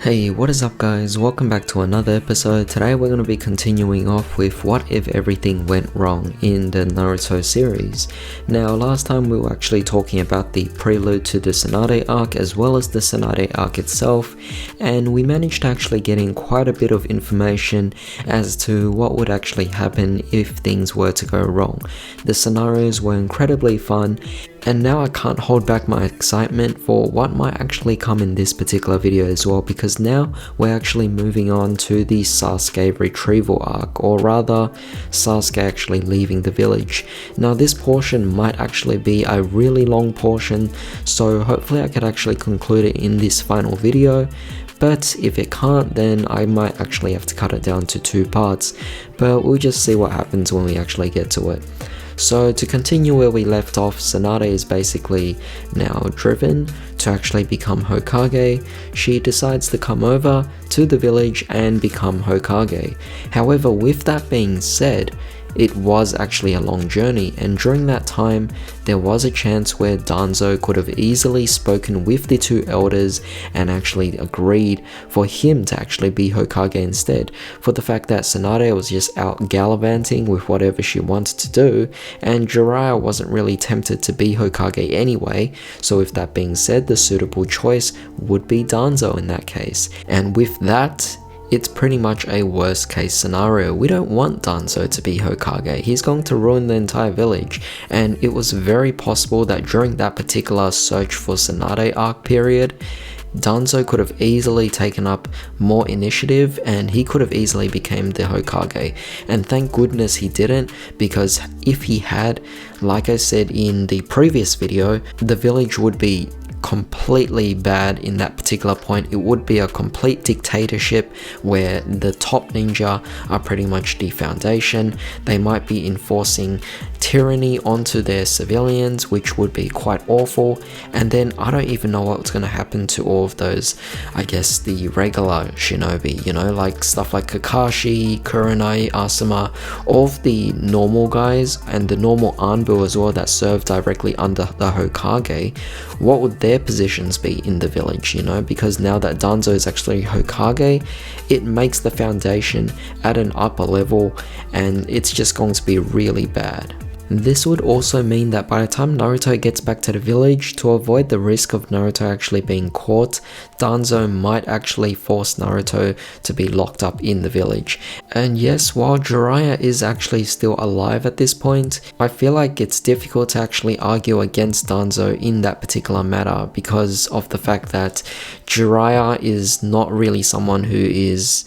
Hey, what is up guys? Welcome back to another episode. Today we're going to be continuing off with what if everything went wrong in the Naruto series. Now last time we were actually talking about the prelude to the Tsunade arc as well as the Tsunade arc itself, and we managed to actually get in quite a bit of information as to what would actually happen if things were to go wrong. The scenarios were incredibly fun, and now I can't hold back my excitement for what might actually come in this particular video as well, because now we're actually moving on to the Sasuke Retrieval Arc, or rather Sasuke actually leaving the village. Now this portion might actually be a really long portion, so hopefully I could actually conclude it in this final video. But if it can't, then I might actually have to cut it down to 2 parts, but we'll just see what happens when we actually get to it. So to continue where we left off, Tsunade is basically now driven to actually become Hokage. She decides to come over to the village and become Hokage. However, with that being said, it was actually a long journey, and during that time there was a chance where Danzo could have easily spoken with the 2 elders and actually agreed for him to actually be Hokage instead, for the fact that Tsunade was just out gallivanting with whatever she wanted to do, and Jiraiya wasn't really tempted to be Hokage anyway. So with that being said, the suitable choice would be Danzo in that case, and with that, it's pretty much a worst case scenario. We don't want Danzo to be Hokage. He's going to ruin the entire village, and it was very possible that during that particular search for Tsunade arc period, Danzo could have easily taken up more initiative and he could have easily become the Hokage. And thank goodness he didn't, because if he had, like I said in the previous video, the village would be completely bad in that particular point. It would be a complete dictatorship where the top ninja are pretty much the foundation. They might be enforcing tyranny onto their civilians, which would be quite awful. And then I don't even know what's going to happen to all of those, I guess, the regular shinobi, you know, like stuff like Kakashi, Kurenai, Asuma, all of the normal guys and the normal Anbu as well that serve directly under the Hokage. What would their positions be in the village, you know, because now that Danzo is actually Hokage, it makes the foundation at an upper level, and it's just going to be really bad. This would also mean that by the time Naruto gets back to the village, to avoid the risk of Naruto actually being caught, Danzo might actually force Naruto to be locked up in the village. And yes, while Jiraiya is actually still alive at this point, I feel like it's difficult to actually argue against Danzo in that particular matter, because of the fact that Jiraiya is not really someone who is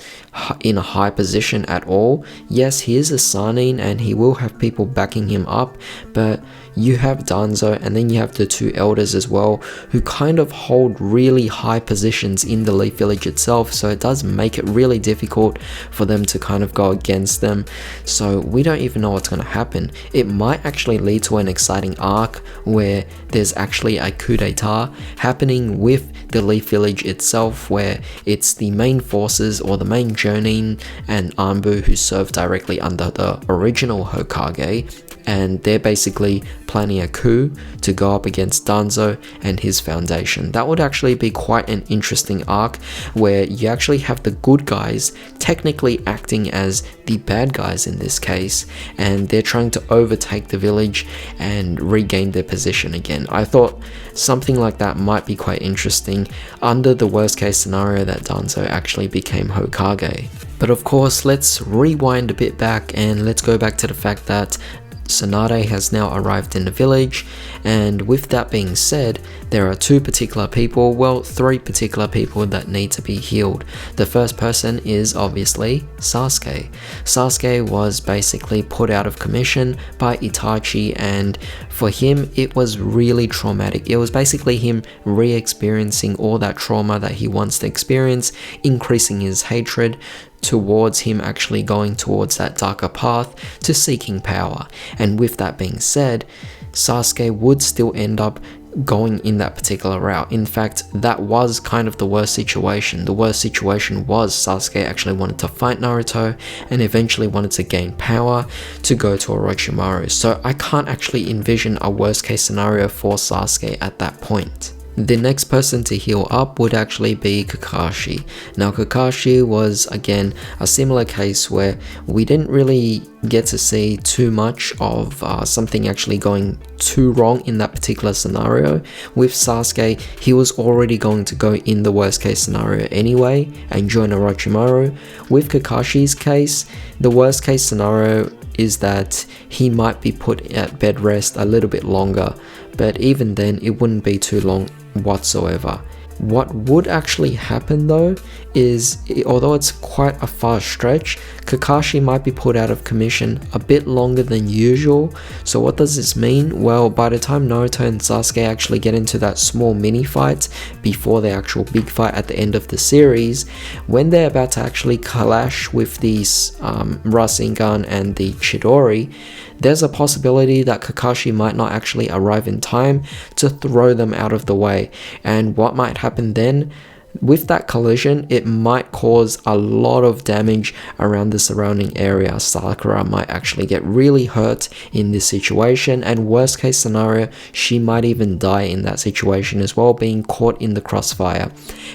in a high position at all. Yes, he is a Sannin and he will have people backing him up, but you have Danzo and then you have the 2 elders as well, who kind of hold really high positions in the Leaf Village itself, so it does make it really difficult for them to kind of go against them. So we don't even know what's going to happen. It might actually lead to an exciting arc where there's actually a coup d'etat happening with the Leaf Village itself, where it's the main forces or the main Jonin and Anbu who serve directly under the original Hokage, and they're basically planning a coup to go up against Danzo and his foundation. That would actually be quite an interesting arc, where you actually have the good guys technically acting as the bad guys in this case, and they're trying to overtake the village and regain their position again. I thought something like that might be quite interesting under the worst case scenario that Danzo actually became Hokage. But of course, let's rewind a bit back and let's go back to the fact that Tsunade has now arrived in the village, and with that being said, there are 2 particular people, well 3 particular people that need to be healed. The first person is obviously Sasuke. Sasuke was basically put out of commission by Itachi, and for him it was really traumatic. It was basically him re-experiencing all that trauma that he wants to experience, increasing his hatred towards him actually going towards that darker path to seeking power. And with that being said, Sasuke would still end up going in that particular route. In fact, that was kind of the worst situation. The worst situation was Sasuke actually wanted to fight Naruto and eventually wanted to gain power to go to Orochimaru. So I can't actually envision a worst case scenario for Sasuke at that point. The next person to heal up would actually be Kakashi. Now Kakashi was again a similar case where we didn't really get to see too much of something actually going too wrong in that particular scenario. With Sasuke, he was already going to go in the worst case scenario anyway and join Orochimaru. With Kakashi's case, the worst case scenario is that he might be put at bed rest a little bit longer, but even then it wouldn't be too long whatsoever. What would actually happen though is, although it's quite a far stretch, Kakashi might be put out of commission a bit longer than usual. So what does this mean? Well, by the time Naruto and Sasuke actually get into that small mini fight before the actual big fight at the end of the series, when they're about to actually clash with the Rasengan and the Chidori, there's a possibility that Kakashi might not actually arrive in time to throw them out of the way. And what might happen then? With that collision, it might cause a lot of damage around the surrounding area. Sakura might actually get really hurt in this situation, and worst case scenario, she might even die in that situation as well, being caught in the crossfire.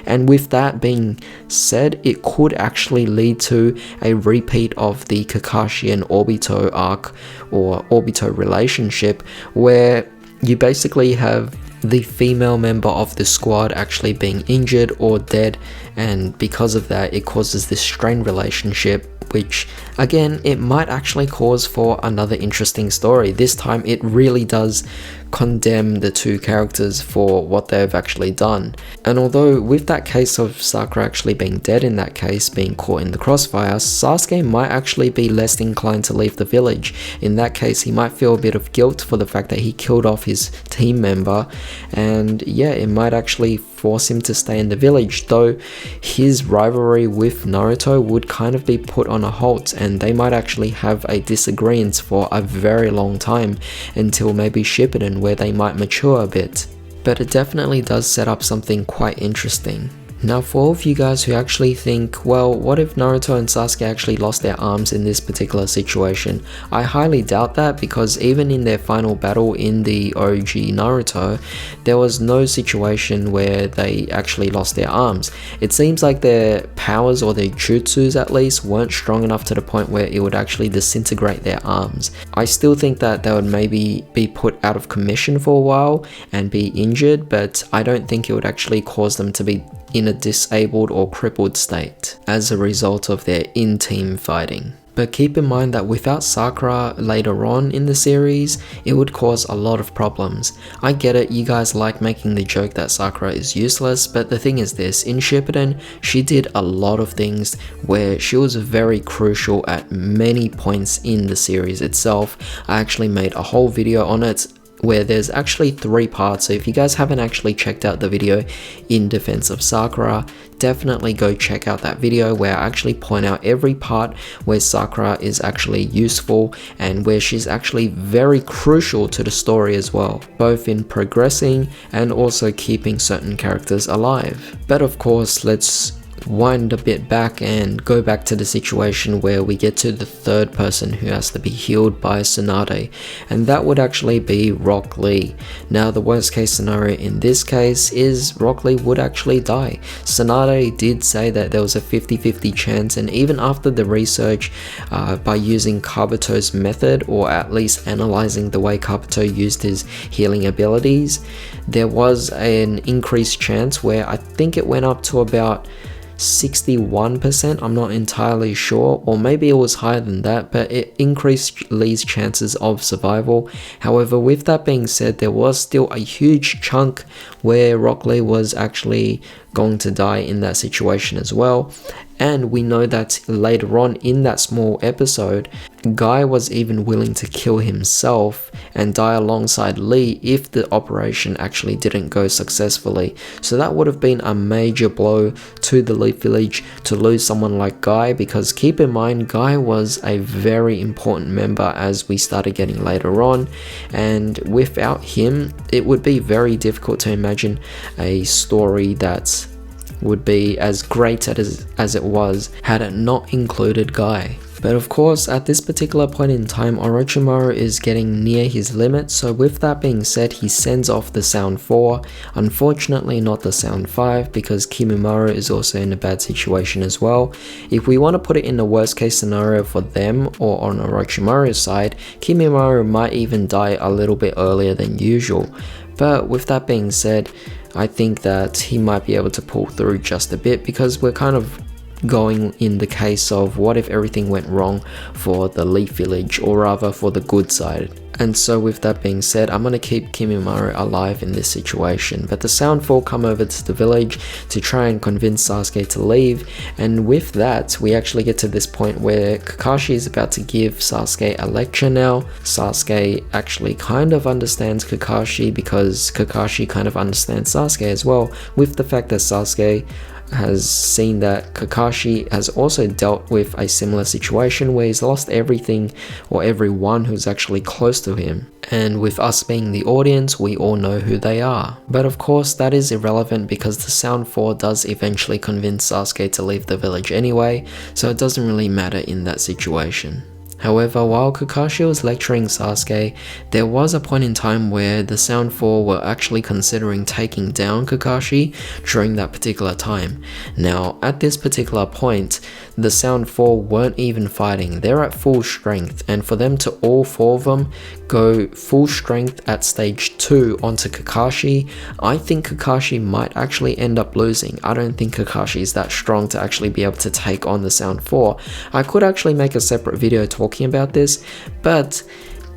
And with that being said, it could actually lead to a repeat of the Kakashi and Obito arc or Obito relationship, where you basically have the female member of the squad actually being injured or dead, and because of that it causes this strained relationship, which again, it might actually cause for another interesting story. This time it really does condemn the two characters for what they've actually done. And although with that case of Sakura actually being dead in that case, being caught in the crossfire, Sasuke might actually be less inclined to leave the village. In that case, he might feel a bit of guilt for the fact that he killed off his team member, and yeah, it might actually force him to stay in the village, though his rivalry with Naruto would kind of be put on a halt, and they might actually have a disagreement for a very long time until maybe Shippuden, where they might mature a bit. But it definitely does set up something quite interesting. Now, for all of you guys who actually think, well, what if Naruto and Sasuke actually lost their arms in this particular situation? I highly doubt that, because even in their final battle in the OG Naruto, there was no situation where they actually lost their arms. It seems like their powers, or their jutsus at least, weren't strong enough to the point where it would actually disintegrate their arms. I still think that they would maybe be put out of commission for a while and be injured, but I don't think it would actually cause them to be in a disabled or crippled state as a result of their in-team fighting. But keep in mind that without Sakura later on in the series, it would cause a lot of problems. I get it, you guys like making the joke that Sakura is useless, but the thing is this, in Shippuden, she did a lot of things where she was very crucial at many points in the series itself. I actually made a whole video on it, where there's actually 3 parts, so if you guys haven't actually checked out the video in defense of Sakura, definitely go check out that video where I actually point out every part where Sakura is actually useful and where she's actually very crucial to the story as well, both in progressing and also keeping certain characters alive. But of course, let's wind a bit back and go back to the situation where we get to the third person who has to be healed by Tsunade, and that would actually be Rock Lee. Now, the worst case scenario in this case is Rock Lee would actually die. Tsunade did say that there was a 50-50 chance, and even after the research by using Kabuto's method, or at least analyzing the way Kabuto used his healing abilities, there was an increased chance where I think it went up to about 61%, I'm not entirely sure, or maybe it was higher than that, but it increased Lee's chances of survival. However, with that being said, there was still a huge chunk where Rock Lee was actually going to die in that situation as well. And we know that later on in that small episode, Guy was even willing to kill himself and die alongside Lee if the operation actually didn't go successfully. So that would have been a major blow to the Leaf Village to lose someone like Guy, because keep in mind, Guy was a very important member as we started getting later on, and without him, it would be very difficult to imagine a story that would be as great as it was had it not included Guy. But of course, at this particular point in time, Orochimaru is getting near his limit, so with that being said, he sends off the Sound 4, unfortunately not the Sound 5, because Kimimaro is also in a bad situation as well. If we want to put it in the worst case scenario for them, or on Orochimaru's side, Kimimaro might even die a little bit earlier than usual. But with that being said, I think that he might be able to pull through just a bit, because we're kind of going in the case of what if everything went wrong for the Leaf Village, or rather for the good side. And so with that being said, I'm going to keep Kimimaro alive in this situation. But the Sound 4 come over to the village to try and convince Sasuke to leave, and with that we actually get to this point where Kakashi is about to give Sasuke a lecture now. Sasuke actually kind of understands Kakashi, because Kakashi kind of understands Sasuke as well, with the fact that Sasuke has seen that Kakashi has also dealt with a similar situation where he's lost everything or everyone who's actually close to him. And with us being the audience, we all know who they are. But of course that is irrelevant, because the Sound 4 does eventually convince Sasuke to leave the village anyway, so it doesn't really matter in that situation. However, while Kakashi was lecturing Sasuke, there was a point in time where the Sound 4 were actually considering taking down Kakashi during that particular time. Now, at this particular point, the Sound 4 weren't even fighting, they're at full strength, and for them to all four of them go full strength at stage 2 onto Kakashi, I think Kakashi might actually end up losing. I don't think Kakashi is that strong to actually be able to take on the Sound 4. I could actually make a separate video talking about this, but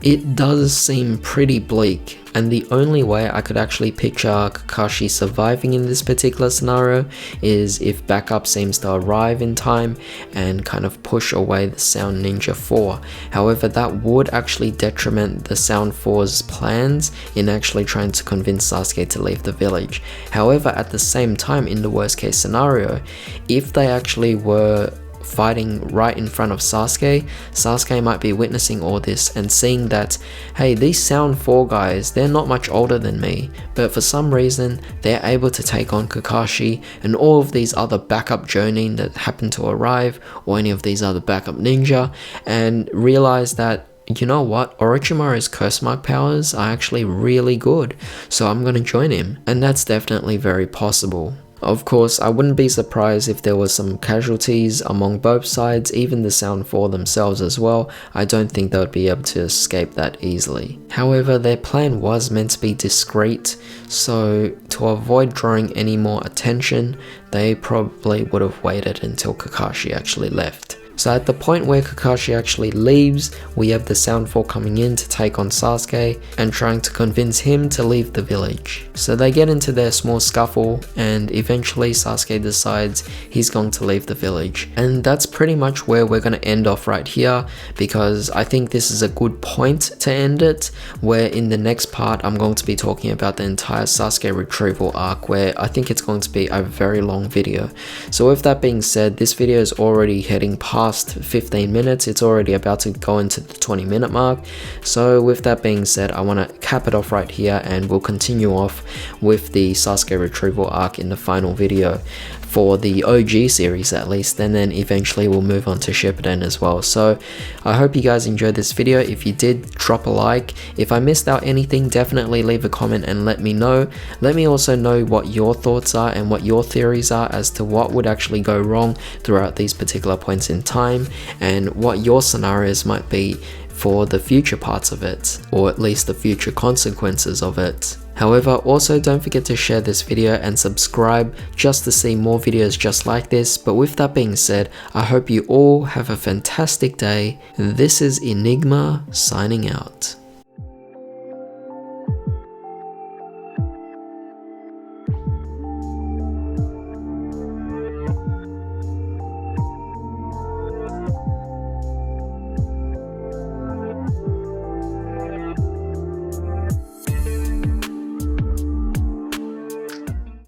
it does seem pretty bleak, and the only way I could actually picture Kakashi surviving in this particular scenario is if backup seems to arrive in time and kind of push away the Sound Ninja 4. However, that would actually detriment the Sound 4's plans in actually trying to convince Sasuke to leave the village. However, at the same time, in the worst case scenario, if they actually were fighting right in front of Sasuke, Sasuke might be witnessing all this and seeing that, hey, these Sound 4 guys, they're not much older than me, but for some reason they're able to take on Kakashi and all of these other backup Jonin that happen to arrive, or any of these other backup ninja, and realize that, you know what, Orochimaru's curse mark powers are actually really good, so I'm gonna join him. And that's definitely very possible. Of course, I wouldn't be surprised if there was some casualties among both sides, even the Sound 4 themselves as well. I don't think they would be able to escape that easily. However, their plan was meant to be discreet, so to avoid drawing any more attention, they probably would have waited until Kakashi actually left. So at the point where Kakashi actually leaves, we have the Sound 4 coming in to take on Sasuke and trying to convince him to leave the village. So they get into their small scuffle, and eventually Sasuke decides he's going to leave the village. And that's pretty much where we're going to end off right here, because I think this is a good point to end it, where in the next part I'm going to be talking about the entire Sasuke Retrieval Arc, where I think it's going to be a very long video. So with that being said, this video is already heading past 15 minutes, it's already about to go into the 20-minute mark. So with that being said, I want to cap it off right here, and we'll continue off with the Sasuke Retrieval Arc in the final video for the OG series at least, and then eventually we'll move on to Shippuden as well. So I hope you guys enjoyed this video. If you did, drop a like. If I missed out anything, definitely leave a comment and let me know. Let me also know what your thoughts are and what your theories are as to what would actually go wrong throughout these particular points in time, and what your scenarios might be for the future parts of it, or at least the future consequences of it. However, also don't forget to share this video and subscribe just to see more videos just like this. But with that being said, I hope you all have a fantastic day. This is Enigma signing out.